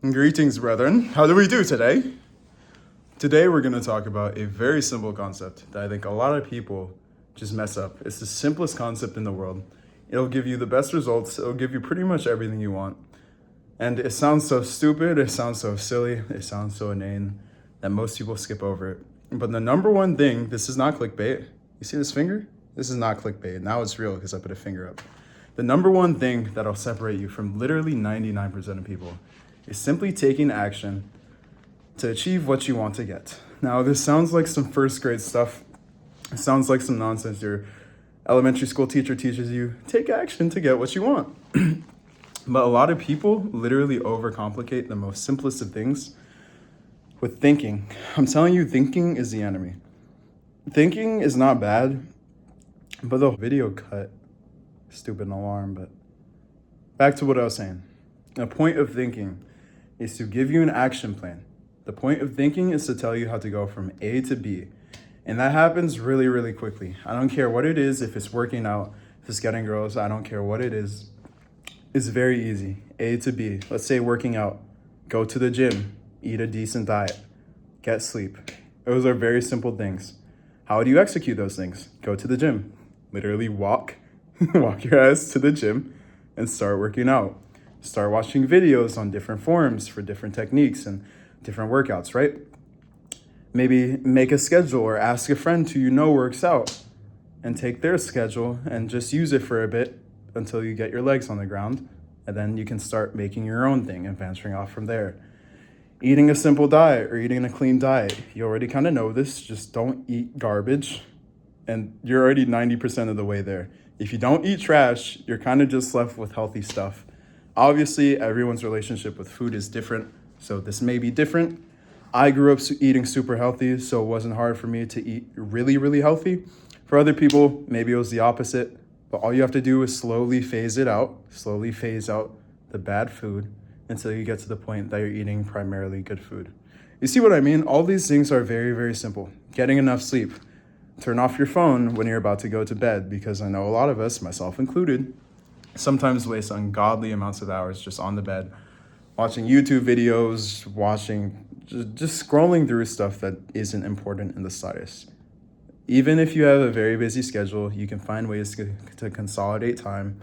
Greetings, brethren. How do we do today? Today, we're going to talk about a very simple concept that I think a lot of people just mess up. It's the simplest concept in the world. It'll give you the best results. It'll give you pretty much everything you want. And it sounds so stupid. It sounds so silly. It sounds so inane that most people skip over it. But the number one thing, this is not clickbait. You see this finger? This is not clickbait. Now it's real because I put a finger up. The number one thing that'll separate you from literally 99% of people is simply taking action to achieve what you want to get. Now, this sounds like some first grade stuff. It sounds like some nonsense your elementary school teacher teaches you. Take action to get what you want. But a lot of people literally overcomplicate the most simplest of things with thinking. I'm telling you, thinking is the enemy. Thinking is not bad, but the video cut. Stupid alarm, but back to what I was saying. The point of thinking is to give you an action plan. The point of thinking is to tell you how to go from A to B. And that happens really, really quickly. I don't care what it is, if it's working out, if it's getting girls, I don't care what it is. It's very easy. A to B. Let's say working out. Go to the gym. Eat a decent diet. Get sleep. Those are very simple things. How do you execute those things? Go to the gym. Literally walk your ass to the gym and start working out. Start watching videos on different forums for different techniques and different workouts, right? Maybe make a schedule or ask a friend who you know works out and take their schedule and just use it for a bit until you get your legs on the ground. And then you can start making your own thing and venturing off from there. Eating a simple diet or eating a clean diet. You already kind of know this. Just don't eat garbage. And you're already 90% of the way there. If you don't eat trash, you're kind of just left with healthy stuff. Obviously, everyone's relationship with food is different, so this may be different. I grew up eating super healthy, so it wasn't hard for me to eat really, really healthy. For other people, maybe it was the opposite, but all you have to do is slowly phase out the bad food until you get to the point that you're eating primarily good food. You see what I mean? All these things are very, very simple. Getting enough sleep. Turn off your phone when you're about to go to bed, because I know a lot of us, myself included, sometimes waste ungodly amounts of hours just on the bed, watching YouTube videos, just scrolling through stuff that isn't important in the slightest. Even if you have a very busy schedule, you can find ways to consolidate time,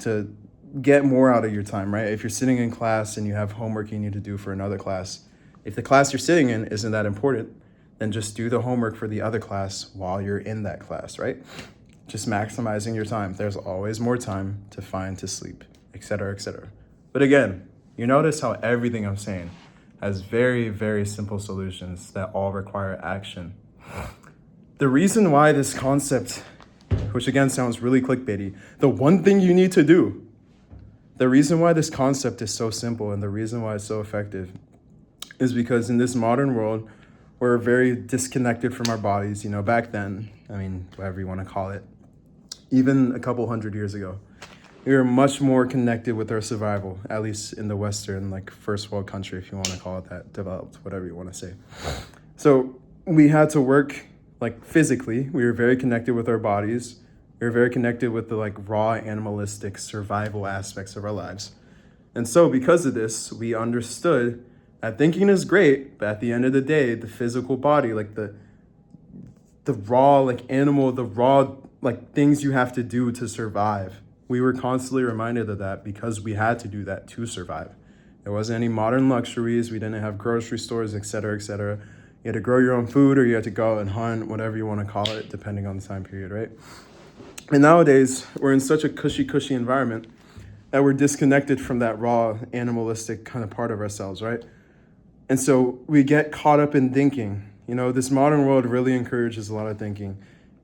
to get more out of your time, right? If you're sitting in class and you have homework you need to do for another class, if the class you're sitting in isn't that important, then just do the homework for the other class while you're in that class, right? Just maximizing your time. There's always more time to find to sleep, etc., etc. But again, you notice how everything I'm saying has very, very simple solutions that all require action. The reason why this concept, which again sounds really clickbaity, the one thing you need to do, the reason why this concept is so simple and the reason why it's so effective is because in this modern world, we're very disconnected from our bodies. You know, back then, whatever you want to call it, even a couple hundred years ago, we were much more connected with our survival, at least in the Western, first world country, if you want to call it that, developed, whatever you want to say. So we had to work physically. We were very connected with our bodies. We were very connected with the raw animalistic survival aspects of our lives. And so because of this, we understood that thinking is great, but at the end of the day, the physical body, the raw animal, the raw things you have to do to survive. We were constantly reminded of that because we had to do that to survive. There wasn't any modern luxuries. We didn't have grocery stores, et cetera, et cetera. You had to grow your own food or you had to go out and hunt, whatever you want to call it, depending on the time period, right? And nowadays, we're in such a cushy environment that we're disconnected from that raw animalistic kind of part of ourselves, right? And so we get caught up in thinking. You know, this modern world really encourages a lot of thinking.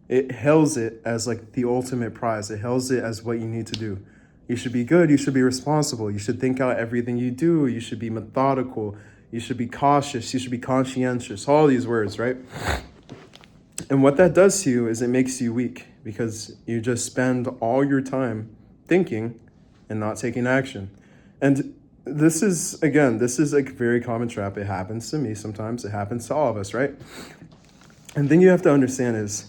It hails it as the ultimate prize. It hails it as what you need to do. You should be good. You should be responsible. You should think out everything you do. You should be methodical. You should be cautious. You should be conscientious. All these words, right? And what that does to you is it makes you weak because you just spend all your time thinking and not taking action. And this is a very common trap. It happens to me sometimes. It happens to all of us, right? And the thing you have to understand is,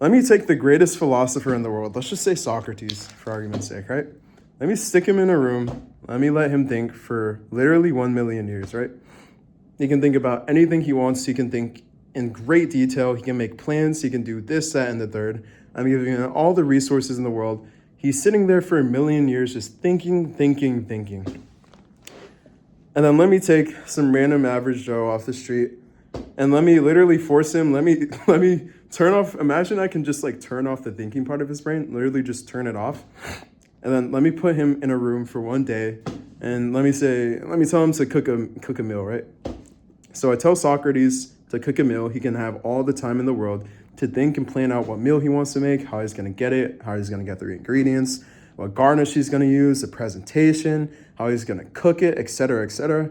let me take the greatest philosopher in the world. Let's just say Socrates, for argument's sake, right? Let me stick him in a room. Let me let him think for literally 1 million years, right? He can think about anything he wants. He can think in great detail. He can make plans. He can do this, that, and the third. I'm giving him all the resources in the world. He's sitting there for 1 million years just thinking. And then let me take some random average Joe off the street and let me literally force him, let me turn off, imagine I can just like turn off the thinking part of his brain, literally just turn it off. And then let me put him in a room for 1 day and let me tell him to cook a meal, right? So I tell Socrates to cook a meal. He can have all the time in the world to think and plan out what meal he wants to make, how he's going to get it, how he's going to get the ingredients, what garnish he's going to use, the presentation, how he's going to cook it, etc., etc.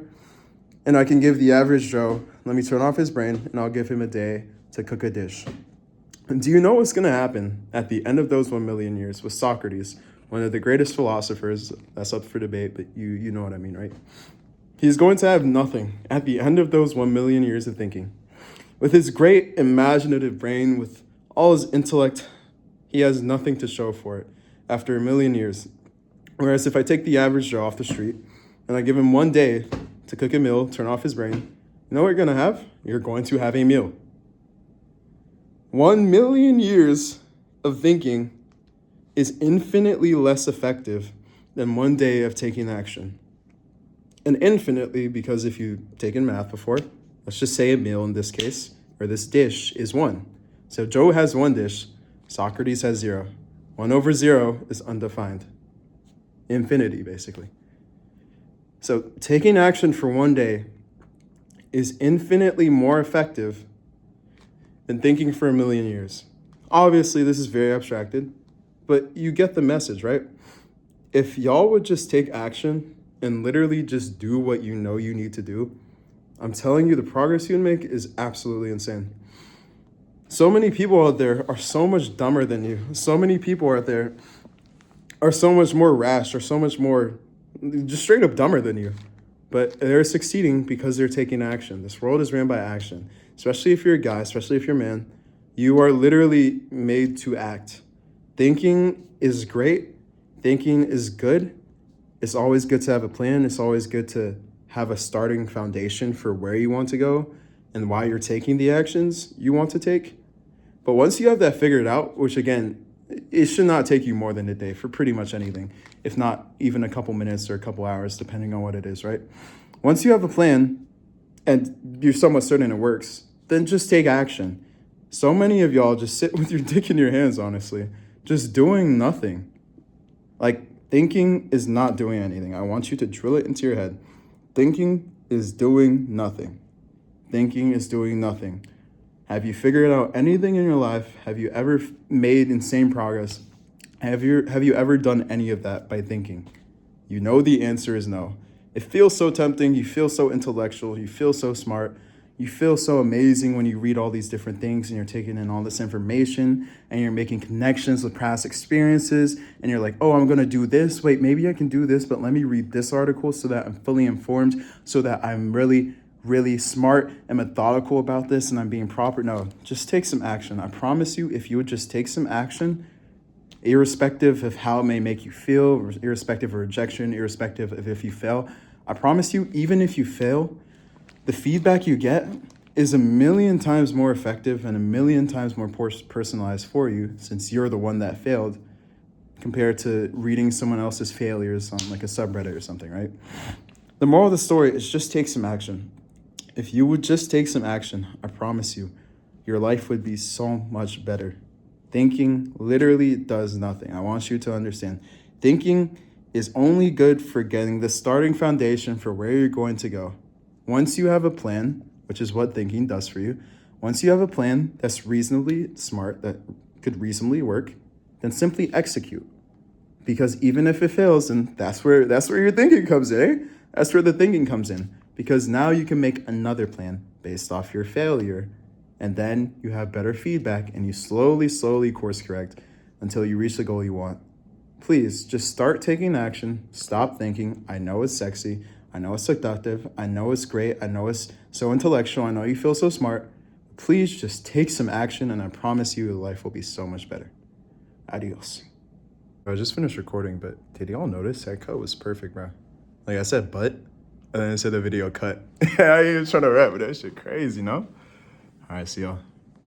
And I can give the average Joe, let me turn off his brain, and I'll give him a day to cook a dish. And do you know what's going to happen at the end of those 1 million years with Socrates, one of the greatest philosophers? That's up for debate, but you know what I mean, right? He's going to have nothing at the end of those 1 million years of thinking. With his great imaginative brain, with all his intellect, he has nothing to show for it after 1 million years. Whereas if I take the average Joe off the street and I give him 1 day to cook a meal, turn off his brain, you know what you're going to have? You're going to have a meal. 1 million years of thinking is infinitely less effective than 1 day of taking action. And infinitely, because if you've taken math before, let's just say a meal in this case, or this dish is 1. So Joe has 1 dish, Socrates has 0. 1 over 0 is undefined. Infinity, basically. So taking action for 1 day is infinitely more effective than thinking for 1 million years. Obviously, this is very abstracted, but you get the message, right? If y'all would just take action and literally just do what you know you need to do, I'm telling you, the progress you make is absolutely insane. So many people out there are so much dumber than you. So many people out there are so much more rash or so much more just straight up dumber than you. But they're succeeding because they're taking action. This world is ran by action. Especially if you're a guy, especially if you're a man. You are literally made to act. Thinking is great. Thinking is good. It's always good to have a plan. It's always good to have a starting foundation for where you want to go and why you're taking the actions you want to take. But once you have that figured out, which again, it should not take you more than a day for pretty much anything, if not even a couple minutes or a couple hours, depending on what it is, right? Once you have a plan and you're somewhat certain it works, then just take action. So many of y'all just sit with your dick in your hands, honestly, just doing nothing. Like, thinking is not doing anything. I want you to drill it into your head. Thinking is doing nothing. Thinking is doing nothing. Have you figured out anything in your life? Have you ever made insane progress? Have you ever done any of that by thinking? You know the answer is no. It feels so tempting. You feel so intellectual. You feel so smart. You feel so amazing when you read all these different things and you're taking in all this information and you're making connections with past experiences and you're like, oh, I'm going to do this. Wait, maybe I can do this, but let me read this article so that I'm fully informed, so that I'm really smart and methodical about this and I'm being proper. No, just take some action. I promise you, if you would just take some action, irrespective of how it may make you feel, irrespective of rejection, irrespective of if you fail, I promise you, even if you fail, the feedback you get is 1 million times more effective and 1 million times more personalized for you, since you're the one that failed, compared to reading someone else's failures on like a subreddit or something, right? The moral of the story is just take some action. If you would just take some action, I promise you, your life would be so much better. Thinking literally does nothing. I want you to understand. Thinking is only good for getting the starting foundation for where you're going to go. Once you have a plan, which is what thinking does for you, once you have a plan that's reasonably smart, that could reasonably work, then simply execute. Because even if it fails, then that's where your thinking comes in, eh? That's where the thinking comes in. Because now you can make another plan based off your failure, and then you have better feedback and you slowly course correct until you reach the goal you want. Please just start taking action. Stop thinking. I know it's sexy. I know it's seductive. I know it's great. I know it's so intellectual. I know you feel so smart. Please just take some action, and I promise you your life will be so much better. Adios. I just finished recording, but did y'all notice that cut was perfect, bro? Like I said, but, and then I said the video cut. I was trying to rap, but that shit crazy, no? All right, see y'all.